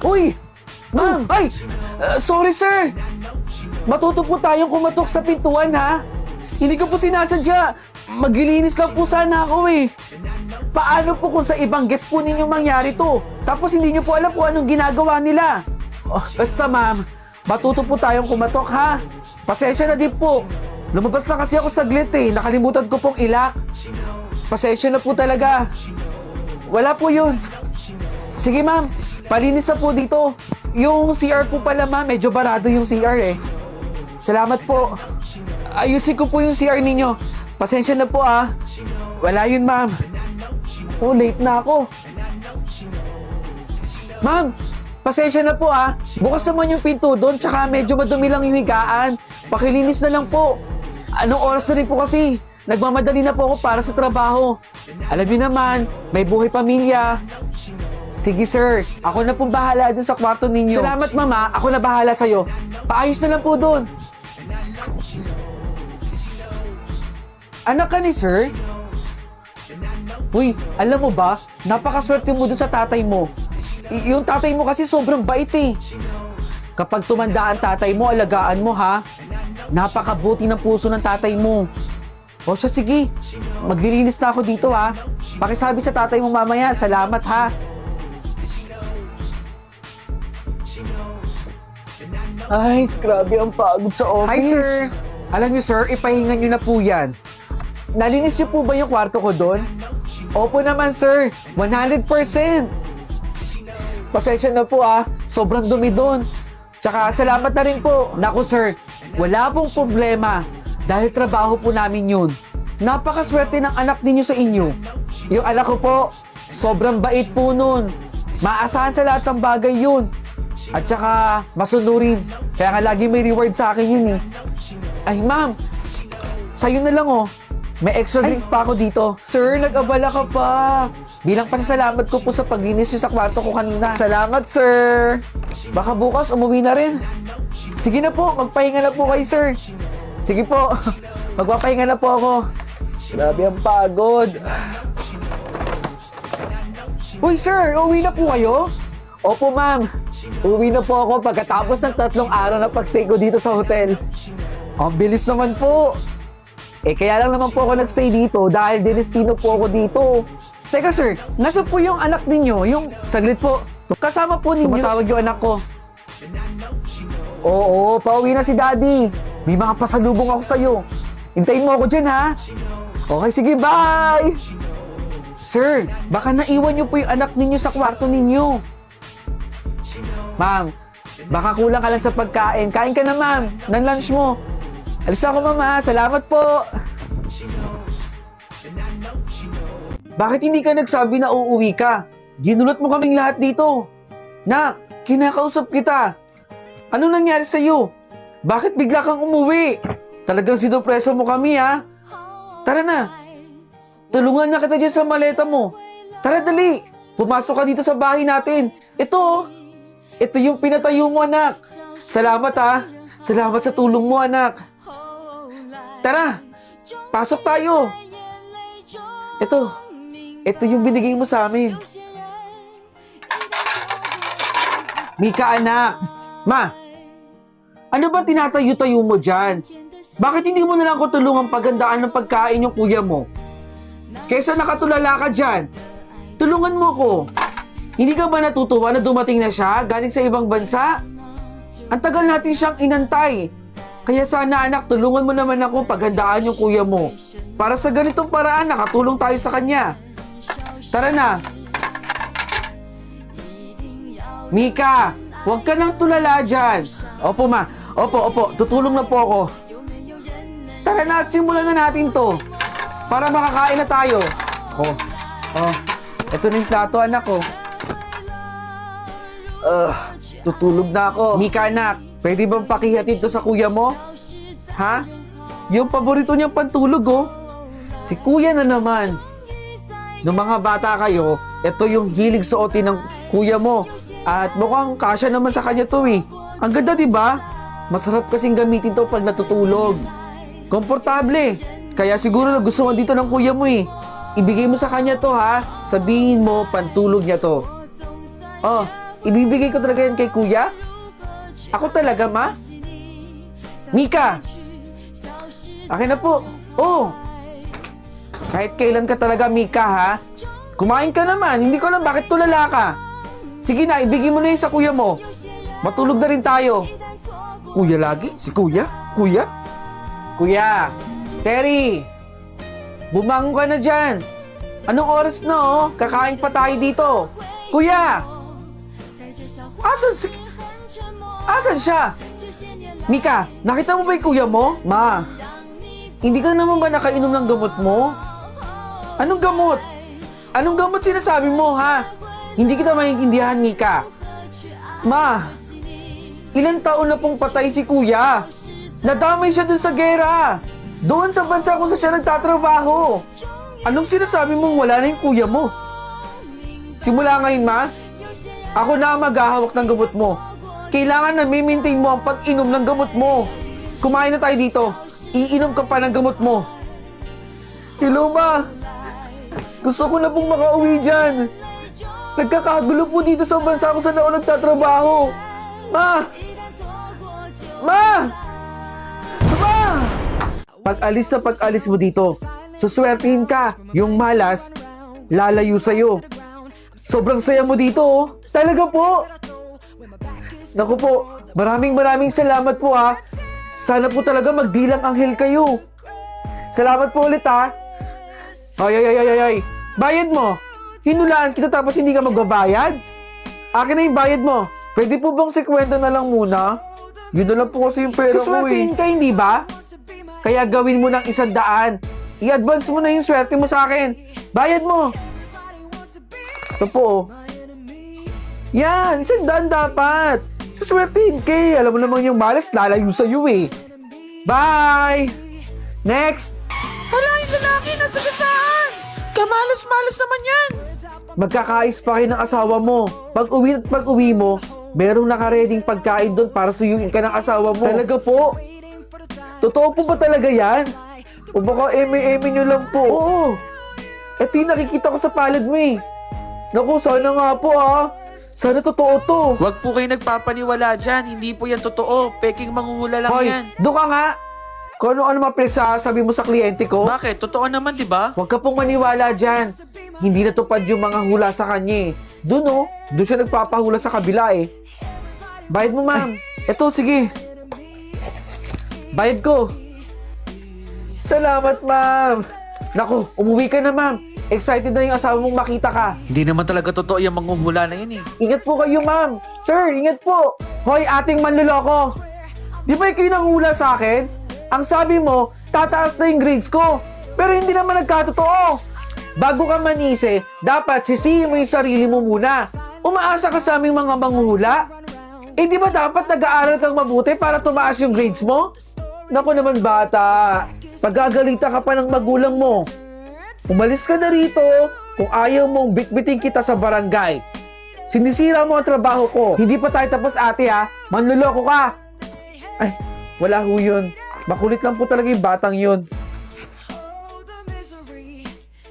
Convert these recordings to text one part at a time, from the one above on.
Uy! Ma'am! Ay! Sorry, sir! Matuto po tayong kumatok sa pintuan, ha? Hindi ko po sinasadya. Maglilinis lang po sana ako, eh. Paano po kung sa ibang guest po ninyong mangyari to? Tapos hindi nyo po alam kung anong ginagawa nila. Basta, ma'am, matuto po tayong kumatok, ha? Pasensya na din po. Lumabas na kasi ako saglit, eh. Nakalimutan ko pong ilak. Pasensya na po talaga. Wala po yun. Sige, ma'am. Palinis na po dito. Yung CR po pala, ma'am. Medyo barado yung CR, eh. Salamat po. Ayusin ko po yung CR ninyo. Pasensya na po, ah. Wala yun, ma'am. Oh, late na ako. Ma'am, pasensya na po, ah. Bukas naman yung pinto doon, tsaka medyo madumi lang yung higaan. Pakilinis na lang po. Anong oras na rin po kasi? Nagmamadali na po ako para sa trabaho. Alam niyo naman, may buhay pamilya. Sige, sir. Ako na pong bahala dun sa kwarto ninyo. Salamat, mama. Ako na bahala sa'yo. Paayos na lang po dun. Anak ka ni sir? Uy, alam mo ba? Napakaswerte mo dun sa tatay mo. Yung tatay mo kasi sobrang bait, eh. Kapag tumanda ang tatay mo, alagaan mo, ha? Napakabuti ng puso ng tatay mo. O siya, sige. Maglilinis na ako dito, ha? Pakisabi sa tatay mo mamaya, salamat, ha? Ay, grabe ang pagod sa office. Hi, sir. Alam niyo, sir, ipahinga niyo na po yan. Nalinis niyo po ba yung kwarto ko doon? Opo naman, sir. 100%. Pasensya na po, ah. Sobrang dumi doon. Tsaka, salamat na rin po. Naku, sir, wala pong problema. Dahil trabaho po namin yun. Napakaswerte ng anak ninyo sa inyo. Yung anak ko po, sobrang bait po nun. Maasahan sa lahat ng bagay yun. At saka, masunurin. Kaya nga lagi may reward sa akin yun, eh. Ay, ma'am, sa'yo na lang, oh. May extra drinks pa ako dito. Sir, nag-abala ka pa. Bilang pasasalamat ko po sa paglinis niyo sa kwarto ko kanina. Salamat, sir. Baka bukas umuwi na rin. Sige na po, magpahinga na po kayo, sir. Sige po, magpapahinga na po ako. Grabe ang pagod. Uy, sir, uwi na po kayo? Opo, ma'am. Uwi na po ako pagkatapos ng 3 araw na pag-stay ko dito sa hotel. Ang bilis naman po. Kaya lang naman po ako nag-stay dito dahil dinestino po ako dito. Teka, sir, nasa po yung anak ninyo? Yung, saglit po, kasama po ninyo. Tumatawag yung anak ko. Oo, pauwi na si daddy. May mga pasalubong ako sa'yo. Hintayin mo ako dyan, ha? Okay, sige, bye! Sir, baka naiwan niyo po yung anak ninyo sa kwarto ninyo. Ma'am, baka kulang ka lang sa pagkain. Kain ka na, ma'am, ng lunch mo. Alis ako, mama. Salamat po. Bakit hindi ka nagsabi na uuwi ka? Ginulot mo kaming lahat dito. Nak, kinakausap kita. Ano nangyari sa'yo? Bakit bigla kang umuwi? Talagang sinupresa mo kami, ha? Tara na. Tulungan na kita dyan sa maleta mo. Tara, dali. Pumasok ka dito sa bahay natin. Ito, ito yung pinatayo mo, anak. Salamat, ha? Salamat sa tulong mo, anak. Tara, pasok tayo. Ito yung binigay mo sa amin. Mika, anak. Ma, ano ba tinatayo-tayo mo dyan? Bakit hindi mo na lang ko tulungan pagandaan ng pagkain yung kuya mo? Kesa nakatulala ka dyan, tulungan mo ko. Hindi ka ba natutuwa na dumating na siya galing sa ibang bansa? Ang tagal natin siyang inantay. Kaya sana, anak, tulungan mo naman ako paghandaan yung kuya mo. Para sa ganitong paraan, nakatulong tayo sa kanya. Tara na. Mika, huwag ka nang tulala dyan. Opo, ma. Opo. Tutulong na po ako. Tara na at simulan na natin to. Para makakain na tayo. Ito na yung plato, anak ko. Tutulog na ako. Mika, anak, pwede bang pakihatid to sa kuya mo? Ha? Yung paborito niyang pantulog, oh. Si kuya na naman. Nung mga bata kayo, ito yung hilig suotin ng kuya mo. At mukhang kasya naman sa kanya to, eh. Ang ganda, diba? Masarap kasing gamitin to pag natutulog. Komportable. Kaya siguro nagustuhan dito ng kuya mo, eh. Ibigay mo sa kanya to, ha? Sabihin mo, pantulog niya to. Oh, Ibibigay ko talaga yan kay kuya? Ako talaga, ma? Mika! Akin na po. Oh! Kahit kailan ka talaga, Mika, ha? Kumain ka naman. Hindi ko alam bakit tulala ka. Sige na, ibigay mo na yun sa kuya mo. Matulog na rin tayo. Kuya lagi? Si kuya? Kuya? Kuya! Terry! Bumangon ka na dyan. Anong oras na, oh? Kakain pa tayo dito. Kuya! Asan siya? Mika, nakita mo ba yung kuya mo? Ma, hindi ka naman ba nakainom ng gamot mo? Anong gamot? Anong gamot sinasabi mo, ha? Hindi kita maintindihan, Mika. Ma, ilang taon na pong patay si kuya. Nadamay siya dun sa gera. Doon sa bansa kung saan siya nagtatrabaho. Anong sinasabi mong wala na yung kuya mo? Simula ngayon, ma, ako na ang maghahawak ng gamot mo. Kailangan na maintain mo ang pag-inom ng gamot mo. Kumain na tayo dito. Iinom ka pa ng gamot mo. Hello, ma. Gusto ko na pong makauwi dyan. Nagkakagulo po dito sa bansa kung saan ako nagtatrabaho. Ma! Ma! Ma! Pag-alis na pag-alis mo dito, suswertihin ka. Yung malas, lalayo sa'yo. Sobrang saya mo dito, oh. Talaga po. Naku po, maraming salamat po, ha. Sana po talaga magdilang anghel kayo. Salamat po ulit, ha. Ay. Bayad mo. Hinulaan kita tapos hindi ka magbabayad? Akin na yung bayad mo. Pwede po bang 50 na lang muna? Yun na lang po kasi yung pera ko, eh. Suswertihin ka, hindi ba? Kaya gawin mo ng 100. I-advance mo na yung swerte mo sa akin. Bayad mo. Ito po, oh. Yan, 100 dapat. Suswertihin ka, eh. Alam mo naman yung malas, lalayo sa'yo, eh. Bye! Next! Hala, yung lalaki, nasa gasaan! Kamalas-malas naman yan! Magkakais pa kayo ng asawa mo. Pag-uwi mo, merong nakareding pagkain doon para suyuin ka ng asawa mo. Talaga po? Totoo po ba talaga yan? O baka eme-eme nyo lang po? Oo. Ito yung nakikita ko sa palad mo, eh. Naku, sana nga po, ha. Sana totoo to. Huwag po kayo nagpapaniwala dyan. Hindi po yan totoo. Peking manghuhula lang Hoy, yan. doon ka nga. Kung ano-ano mga pinagsasabi mo sa kliyente ko. Bakit? Totoo naman, di ba? Huwag ka pong maniwala dyan. Hindi natupad yung mga hula sa kanya, eh. Doon, oh. Doon siya nagpapahula sa kabila, eh. Bayad mo, ma'am. Eto, sige. Bayad ko. Salamat, ma'am. Naku, umuwi ka na, ma'am. Excited na yung asawa mong makita ka. Hindi naman talaga totoo yung manghuhula na yun eh. Ingat po kayo, ma'am. Sir, ingat po. Hoy, ating manluloko. Di ba kayo nanghula sa akin? Ang sabi mo, tataas na yung grades ko. Pero hindi naman nagkatotoo. Bago ka manise, dapat sisihin mo yung sarili mo muna. Umaasa ka sa aming mga manghuhula. Eh di ba dapat nag-aaral kang mabuti para tumaas yung grades mo? Naku naman bata, pagagalitan ka pa ng magulang mo. Umalis ka na rito kung ayaw mong bitbitin kita sa barangay. Sinisira mo ang trabaho ko. Hindi pa tayo tapos, ate, ha? Manluloko ka. Ay, wala ho yun. Makulit lang po talaga yung batang yun.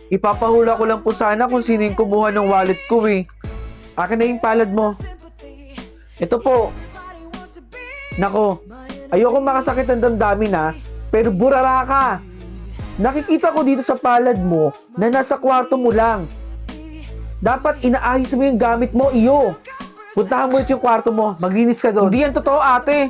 Ipapahula ko lang po sana kung sino yung kumuha ng wallet ko, eh. Akin na yung palad mo. Ito po. Nako, ayoko makasakit ng damdamin, ha? Pero burara ka. Nakikita ko dito sa palad mo na nasa kwarto mo lang. Dapat inaayos mo yung gamit mo, iyo. Puntahan mo yung kwarto mo, maglinis ka doon. Hindi yan totoo, ate.